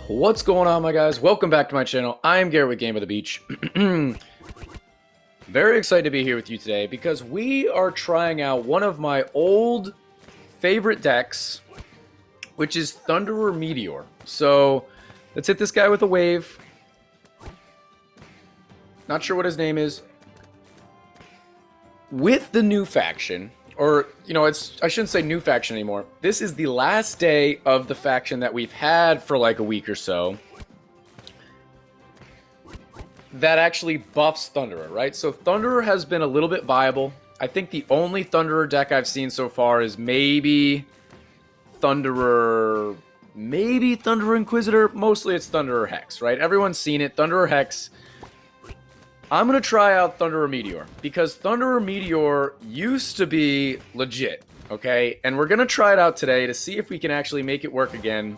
What's going on, my guys? Welcome back to my channel. I am Garrett with Game of the Beach. Very excited to be here with you today because we are trying out one of my old favorite decks, which is Thunderer Meteor. So let's hit this guy with a wave. Not sure what his name is. With the new faction, or, you know, I shouldn't say new faction anymore. This is the last day of the faction that we've had for like a week or so that actually buffs Thunderer, right? So Thunderer has been a little bit viable. I think the only Thunderer deck I've seen so far is maybe Thunderer Inquisitor. Mostly it's Thunderer Hex, right? Everyone's seen it. Thunderer Hex. I'm going to try out Thunderer Meteor, because Thunderer Meteor used to be legit, okay? And we're going to try it out today to see if we can actually make it work again.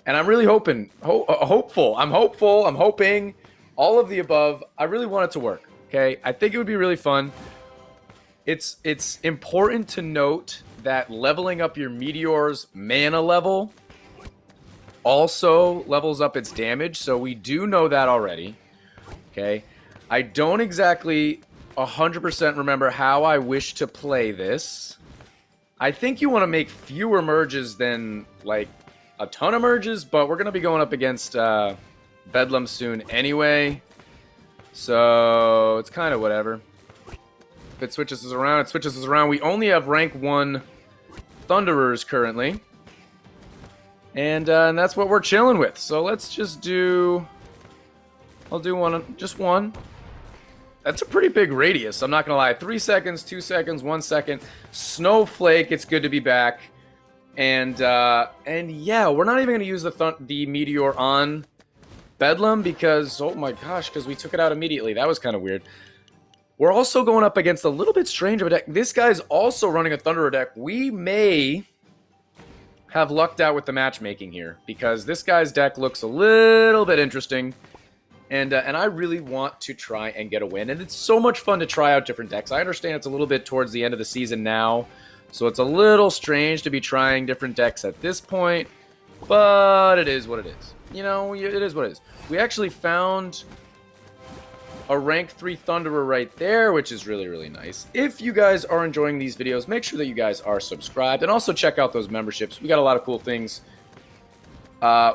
And I'm really hoping, hopeful, I'm hoping, all of the above. I really want it to work, okay? I think it would be really fun. It's important to note that leveling up your Meteor's mana level also levels up its damage, so we do know that already, okay? I don't exactly 100% remember how I wish to play this. I think you want to make fewer merges than, like, a ton of merges, but we're going to be going up against Bedlam soon anyway. So, it's kind of whatever. If it switches us around, it switches us around. We only have rank 1 Thunderers currently. And that's what we're chilling with. So, let's just do... I'll do one, just one. That's a pretty big radius, I'm not going to lie. 3 seconds, 2 seconds, 1 second. Snowflake, it's good to be back. And yeah, we're not even going to use the Meteor on Bedlam because, oh my gosh, because we took it out immediately. That was kind of weird. We're also going up against a little bit strange of a deck. This guy's also running a Thunderer deck. We may have lucked out with the matchmaking here because this guy's deck looks a little bit interesting. And I really want to try and get a win. And it's so much fun to try out different decks. I understand it's a little bit towards the end of the season now, so it's a little strange to be trying different decks at this point. But it is what it is. You know, it is what it is. We actually found a rank 3 Thunderer right there, which is really, really nice. If you guys are enjoying these videos, make sure that you guys are subscribed. And also check out those memberships. We got a lot of cool things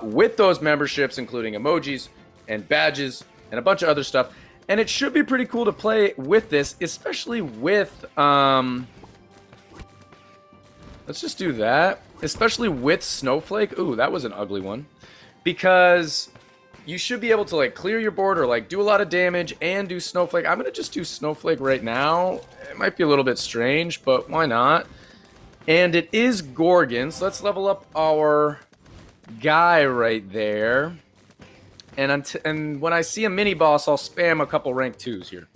with those memberships, including emojis and badges, and a bunch of other stuff. And it should be pretty cool to play with this, especially with, let's just do that. Especially with Snowflake. Ooh, that was an ugly one. Because you should be able to, like, clear your board or, like, do a lot of damage and do Snowflake. I'm going to just do Snowflake right now. It might be a little bit strange, but why not? And it is Gorgon, so let's level up our guy right there. And when I see a mini-boss, I'll spam a couple rank 2s here.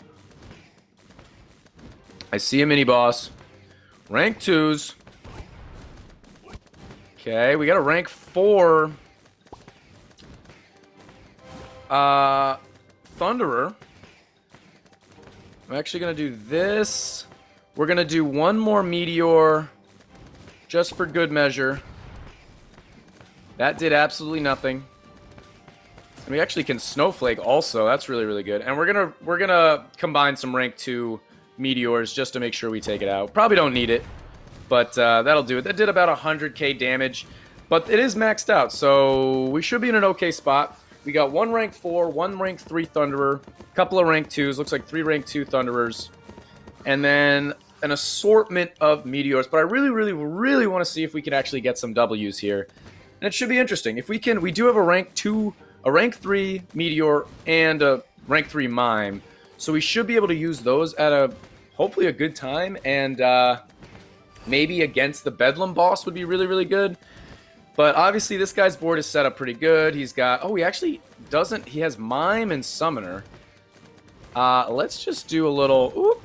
I see a mini-boss. Rank 2s. Okay, we got a rank 4. Thunderer. I'm actually going to do this. We're going to do one more Meteor. Just for good measure. That did absolutely nothing. And we actually can Snowflake also. That's really, really good. And we're gonna combine some rank 2 Meteors just to make sure we take it out. Probably don't need it, but that'll do it. That did about 100k damage, but it is maxed out, so we should be in an okay spot. We got one rank 4, one rank 3 Thunderer, a couple of rank 2s, looks like 3 rank 2 Thunderers, and then an assortment of Meteors. But I really, really, really want to see if we can actually get some W's here. And it should be interesting. If we can, we do have a rank 2... a rank 3 Meteor, and a rank 3 Mime. So we should be able to use those at hopefully a good time. And maybe against the Bedlam boss would be really, really good. But obviously this guy's board is set up pretty good. He's got... oh, he actually doesn't... he has Mime and Summoner. Let's just do a little...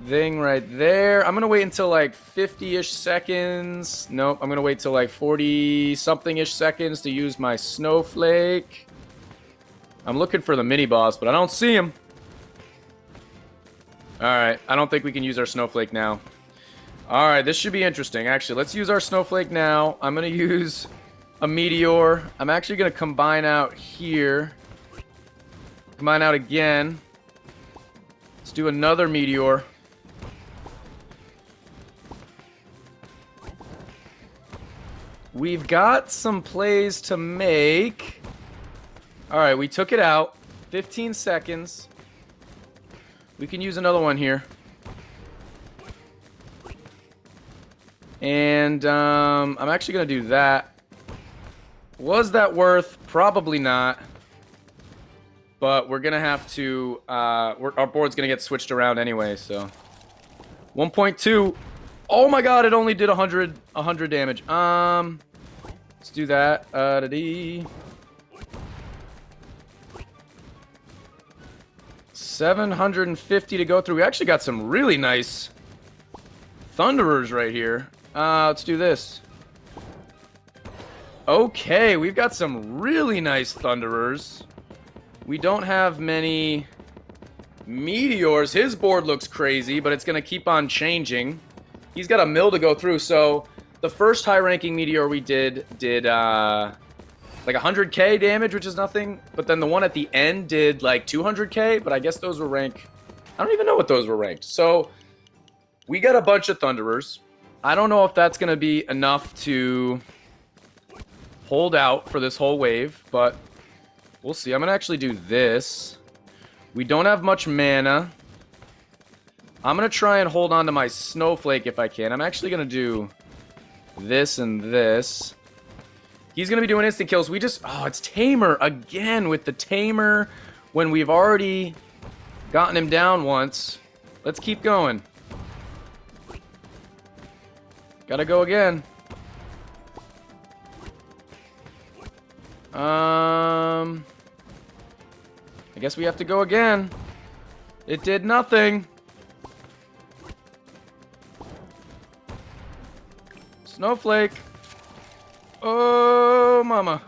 thing right there. I'm going to wait until like 50-ish seconds. Nope, I'm going to wait till like 40-something-ish seconds to use my Snowflake. I'm looking for the mini-boss, but I don't see him. Alright, I don't think we can use our Snowflake now. Alright, this should be interesting. Actually, let's use our Snowflake now. I'm going to use a Meteor. I'm actually going to combine out here. Combine out again. Let's do another Meteor. We've got some plays to make. Alright, we took it out. 15 seconds. We can use another one here. And I'm actually going to do that. Was that worth? Probably not. But we're going to have to... our board's going to get switched around anyway, so... 1.2. Oh my god, it only did 100 damage. Let's do that. 750 to go through. We actually got some really nice Thunderers right here. Let's do this. Okay, we've got some really nice Thunderers. We don't have many Meteors. His board looks crazy, but it's going to keep on changing. He's got a mill to go through, so the first high-ranking Meteor we did like 100k damage, which is nothing, but then the one at the end did like 200k, but I guess those were rank... I don't even know what those were ranked. So, we got a bunch of Thunderers. I don't know if that's going to be enough to hold out for this whole wave, but we'll see. I'm going to actually do this. We don't have much mana. I'm going to try and hold on to my Snowflake if I can. I'm actually going to do this and this. He's going to be doing instant kills. We just... Oh, it's Tamer again with the Tamer when we've already gotten him down once. Let's keep going. Gotta go again. I guess we have to go again. It did nothing. Snowflake. Oh, mama.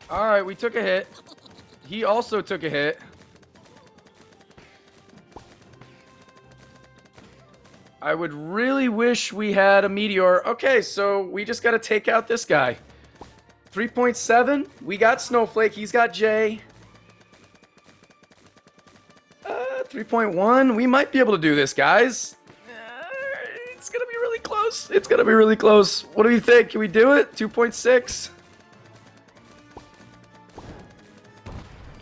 Alright, we took a hit. He also took a hit. I would really wish we had a Meteor. Okay, so we just got to take out this guy. 3.7. We got Snowflake. He's got J. 3.1. We might be able to do this, guys. It's going to be really close. It's going to be really close. What do you think? Can we do it? 2.6.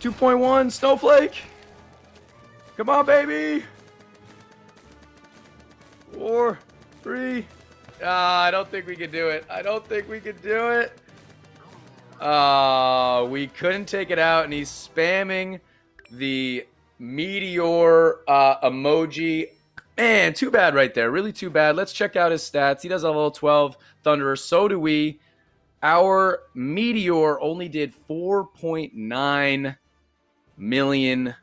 2.1. Snowflake. Come on, baby. 4, 3. I don't think we could do it. I don't think we could do it. We couldn't take it out, and he's spamming the Meteor emoji. Man, too bad right there. Really too bad. Let's check out his stats. He does have a level 12 Thunderer. So do we. Our Meteor only did 4.9 million.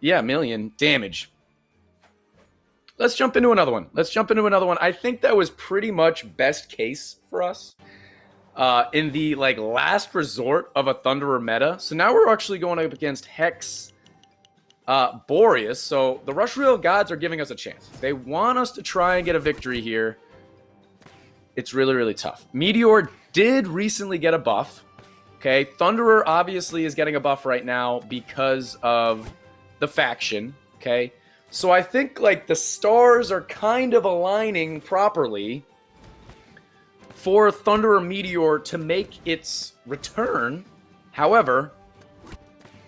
Million damage. Let's jump into another one. I think that was pretty much best case for us in the last resort of a Thunderer meta. So now we're actually going up against Hex Boreas. So the Rush Royale gods are giving us a chance. They want us to try and get a victory here. It's really, really tough. Meteor did recently get a buff. Okay, Thunderer obviously is getting a buff right now because of the faction. Okay. So I think, the stars are kind of aligning properly for Thunderer Meteor to make its return. However,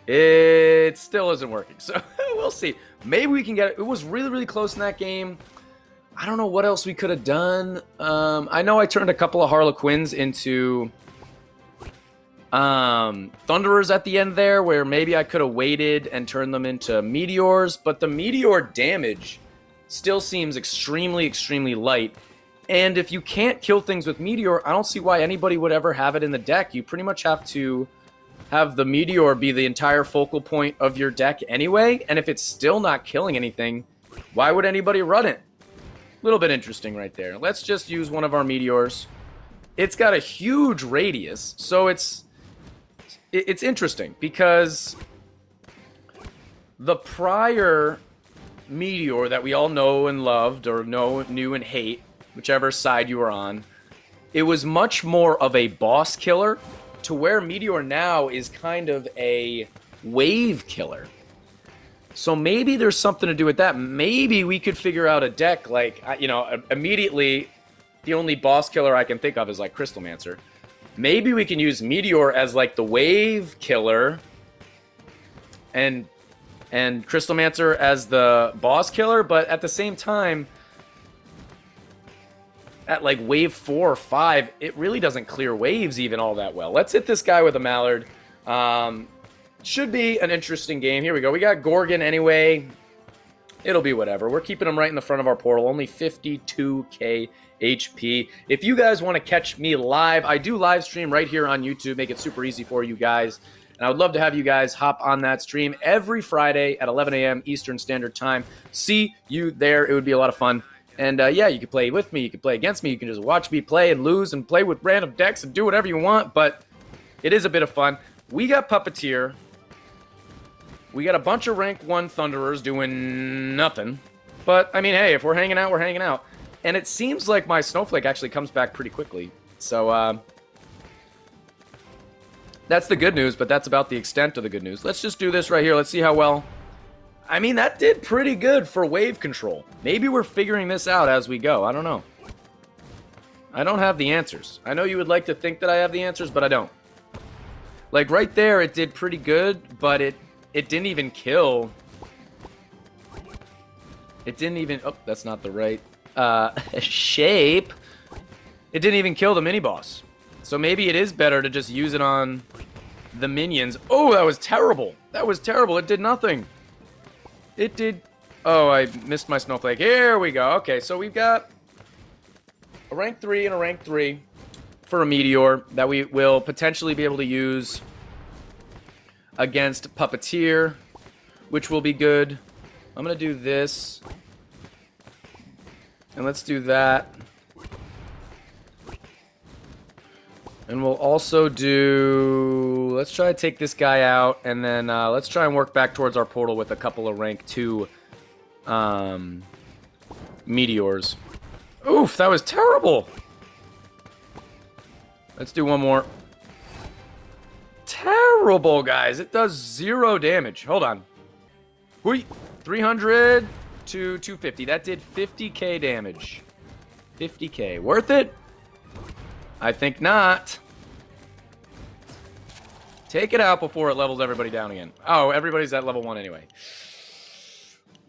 it still isn't working. So we'll see. Maybe we can get it. It was really, really close in that game. I don't know what else we could have done. I know I turned a couple of Harlequins into Thunderers at the end there, where maybe I could have waited and turned them into Meteors, but the Meteor damage still seems extremely, extremely light. And if you can't kill things with Meteor, I don't see why anybody would ever have it in the deck. You pretty much have to have the Meteor be the entire focal point of your deck anyway, and if it's still not killing anything, why would anybody run it? A little bit interesting right there. Let's just use one of our Meteors. It's got a huge radius, so it's interesting because the prior Meteor that we all know and loved, or knew and hate, whichever side you were on, it was much more of a boss killer to where Meteor now is kind of a wave killer. So maybe there's something to do with that. Maybe we could figure out a deck like, you know, immediately the only boss killer I can think of is like Crystalmancer. Maybe we can use Meteor as like the wave killer and Crystalmancer as the boss killer, but at the same time, at like wave 4 or 5, it really doesn't clear waves even all that well. Let's hit this guy with a Mallard. Should be an interesting game. Here we go. We got Gorgon anyway. It'll be whatever. We're keeping him right in the front of our portal. Only 52k HP. If you guys want to catch me live, I do live stream right here on YouTube. Make it super easy for you guys. And I would love to have you guys hop on that stream every Friday at 11 a.m. Eastern Standard Time. See you there. It would be a lot of fun. And yeah, you can play with me. You can play against me. You can just watch me play and lose and play with random decks and do whatever you want. But it is a bit of fun. We got Puppeteer. We got a bunch of rank 1 Thunderers doing nothing. But, I mean, hey, if we're hanging out, we're hanging out. And it seems like my Snowflake actually comes back pretty quickly. So, that's the good news, but that's about the extent of the good news. Let's just do this right here. Let's see how well. I mean, that did pretty good for wave control. Maybe we're figuring this out as we go. I don't know. I don't have the answers. I know you would like to think that I have the answers, but I don't. Like, right there, it did pretty good, but it didn't even kill. It didn't even... Oh, that's not the right shape. It didn't even kill the mini-boss. So maybe it is better to just use it on the minions. Oh, that was terrible. That was terrible. It did nothing. It did... Oh, I missed my Snowflake. Here we go. Okay, so we've got a rank 3 and a rank 3 for a Meteor that we will potentially be able to use against Puppeteer, which will be good. I'm going to do this. And let's do that. And we'll also do... Let's try to take this guy out, and then let's try and work back towards our portal with a couple of rank 2 Meteors. Oof, that was terrible! Let's do one more. Terrible, guys. It does 0 damage. Hold on. 300 to 250. That did 50k damage. 50k. Worth it? I think not. Take it out before it levels everybody down again. Oh, everybody's at level 1 anyway.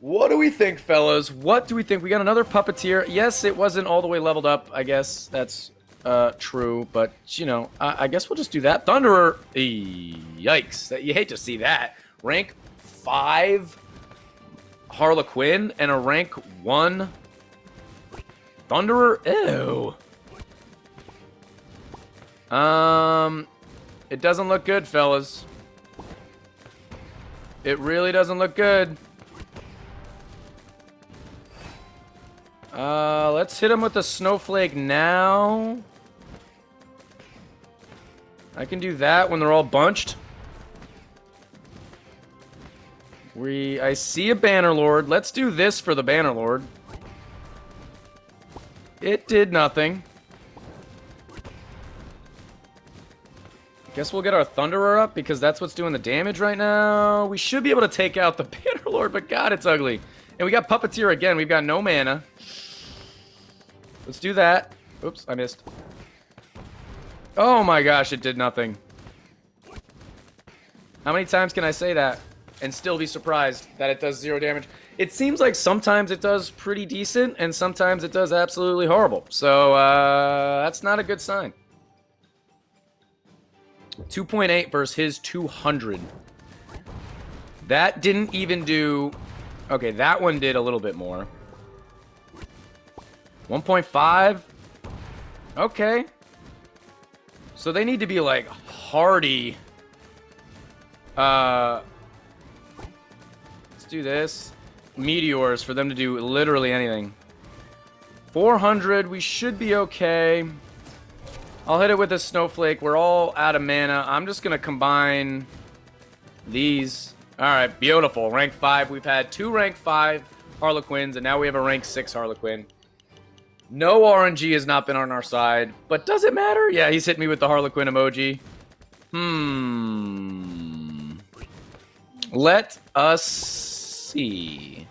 What do we think, fellas? What do we think? We got another Puppeteer. Yes, it wasn't all the way leveled up. I guess that's true. But, you know, I guess we'll just do that. Thunderer. Yikes. You hate to see that. Rank 5 Harlequin and a rank 1 Thunderer. Ew. It doesn't look good, fellas. It really doesn't look good. Let's hit him with a Snowflake now. I can do that when they're all bunched. I see a Bannerlord. Let's do this for the Bannerlord. It did nothing. Guess we'll get our Thunderer up because that's what's doing the damage right now. We should be able to take out the Bannerlord, but God, it's ugly. And we got Puppeteer again. We've got no mana. Let's do that. Oops, I missed. Oh my gosh, it did nothing. How many times can I say that and still be surprised that it does 0 damage? It seems like sometimes it does pretty decent and sometimes it does absolutely horrible. So, that's not a good sign. 2.8 versus his 200. That didn't even do... Okay, that one did a little bit more. 1.5. Okay. So they need to be, like, hardy. Let's do this. Meteors for them to do literally anything. 400, we should be okay. I'll hit it with a Snowflake. We're all out of mana. I'm just going to combine these. All right, beautiful. Rank 5. We've had 2 rank 5 Harlequins, and now we have a rank 6 Harlequin. No RNG has not been on our side, but does it matter? Yeah, he's hit me with the Harlequin emoji. Let us see.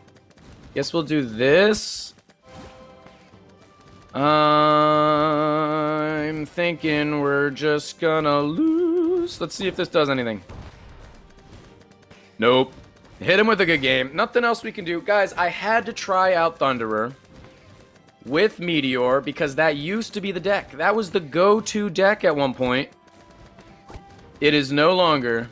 Guess we'll do this. I'm thinking we're just gonna lose. Let's see if this does anything. Nope. Hit him with a good game. Nothing else we can do. Guys, I had to try out Thunderer with Meteor because that used to be the deck. That was the go-to deck at one point. It is no longer.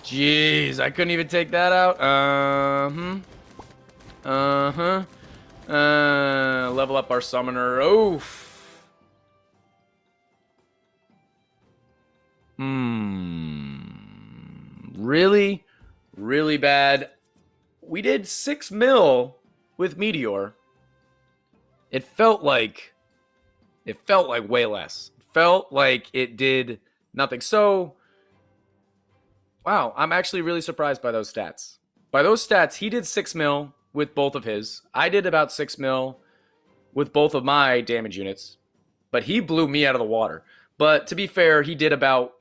Jeez, I couldn't even take that out. Level up our summoner. Oof. Really? Really bad. We did 6 mil with Meteor. It felt like way less. It felt like it did nothing. So, wow, I'm actually really surprised by those stats. By those stats, he did 6 mil with both of his. I did about 6 mil with both of my damage units. But he blew me out of the water. But to be fair, he did about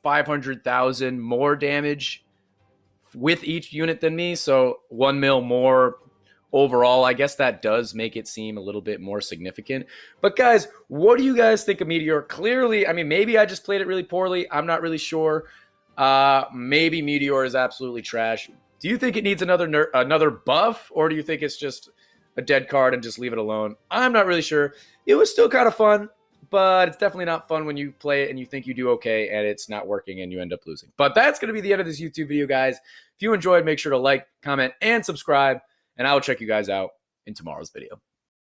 500,000 more damage with each unit than me. So 1 mil more overall. I guess that does make it seem a little bit more significant. But guys, what do you guys think of Meteor? Clearly, I mean, maybe I just played it really poorly. I'm not really sure. Maybe Meteor is absolutely trash. Do you think it needs another buff, or do you think it's just a dead card and just leave it alone? I'm not really sure. It was still kind of fun, but it's definitely not fun when you play it and you think you do okay and it's not working and you end up losing. But that's going to be the end of this YouTube video, guys. If you enjoyed, make sure to like, comment, and subscribe, and I will check you guys out in tomorrow's video.